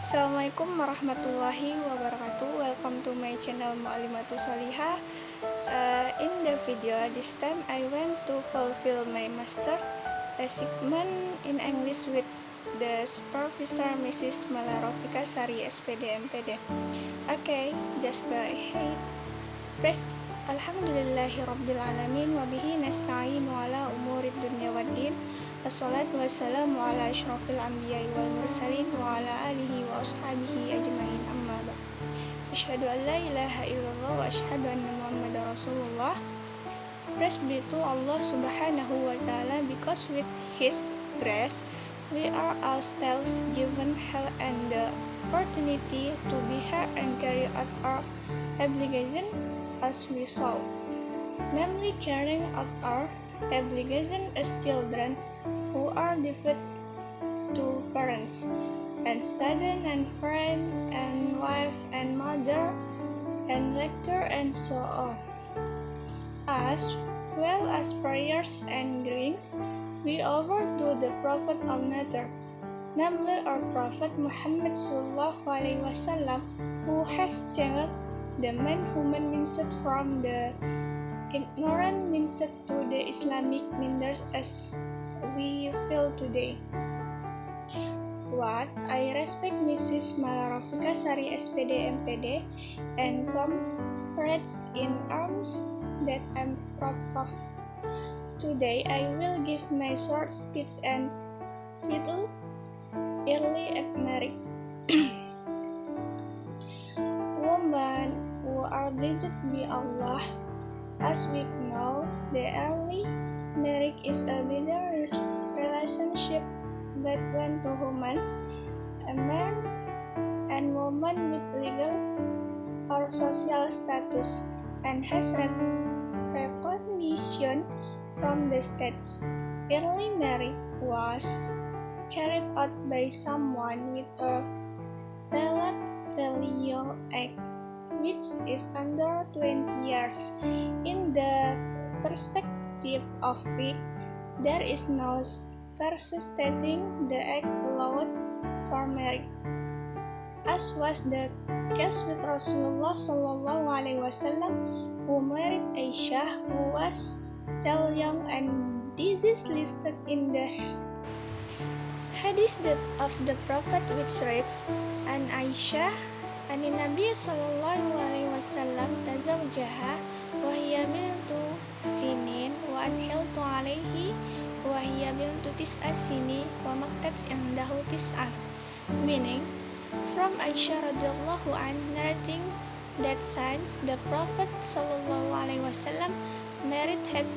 Assalamualaikum warahmatullahi wabarakatuh. Welcome to my channel Muallima Tusshaliha. In the video this time I went to fulfill my master assignment in English with the supervisor Mrs. Malla Rovikasari SPD MPD. Okay, just go ahead. Press Alhamdulillahi Rabbil Alamin Wabihi nasta'inu ala umurid dunya waddin. Assalatu wassalamu ala asyrafil anbiya'i wal mursalin wa ala alihi wa ashabihi ajma'in amma ba'd. Asyhadu an la ilaha illallah wa asyhadu anna Muhammadar Rasulullah. Praise be to Allah Subhanahu wa ta'ala, because with His grace we are all still given health and the opportunity to be here and carry out our obligation as we saw, namely carrying out our obligation as children who are devoted to parents and student and friend and wife and mother and lecturer and so on, as well as prayers and greetings we offer to the Prophet of Nature, namely our Prophet Muhammad sallallahu alaihi wasallam, who has changed the man-human mindset from the ignorant mindset to the Islamic mindset as we feel today. What I respect Mrs. Malla Rovikasari SPD MPD and comrades in arms that I'm proud of. Today I will give my short speech and title Early Marriage. Women who are blessed by Allah, as we know, the early marriage is a better relationship between two humans, a man and woman with legal or social status, and has recognition from the states. Early marriage was carried out by someone with a relatively young age, which is under 20 years. In the perspective of it, there is no verse stating the age allowed for marriage, as was the case with Rasulullah sallallahu alaihi wasallam, who married Aisyah, who was still young, and this is listed in the hadith of the Prophet, which reads, "An Aisyah an Nabi sallallahu alaihi wasallam tazawjaha wa hiya bintu sinin wa adkhaltu alaihi wa hiya bintu tis'a sini wa maktat indahu tis'a," meaning from Aisyah radhiyallahu anha narrating that since the Prophet sallallahu alaihi wasallam married at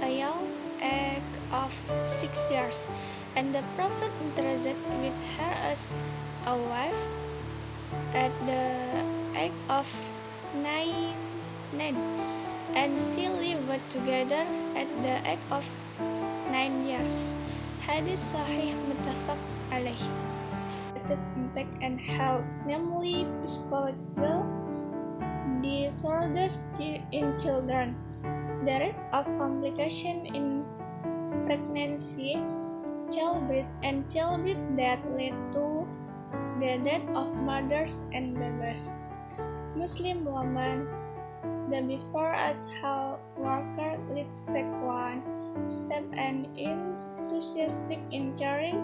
a young age of 6 years, and the Prophet interested with her as a wife at the age of 9, and she lived together at the age of 9 years. Hadith Sahih Muttafaq alaih. Impact and health, namely psychological disorders in children, the risk of complication in pregnancy, childbirth, and childbirth that lead to the death of mothers and babies. Muslim women, the before us health worker leads take one step and enthusiastic in carrying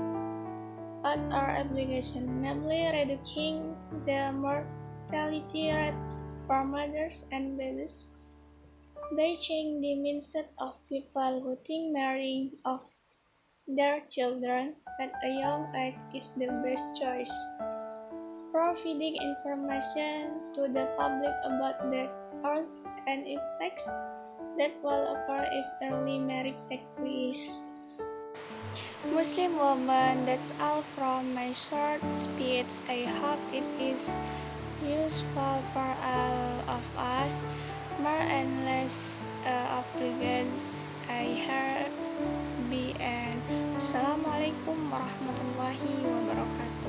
out our obligation, namely reducing the mortality rate for mothers and babies by changing the mindset of people who think marrying off their children at a young age is the best choice. Providing information to the public about the causes and effects that will occur if early marriage takes place. Muslim woman, that's all from my short speech. I hope it is useful for all of us. More and less obligations I heard be and Assalamualaikum warahmatullahi wabarakatuh.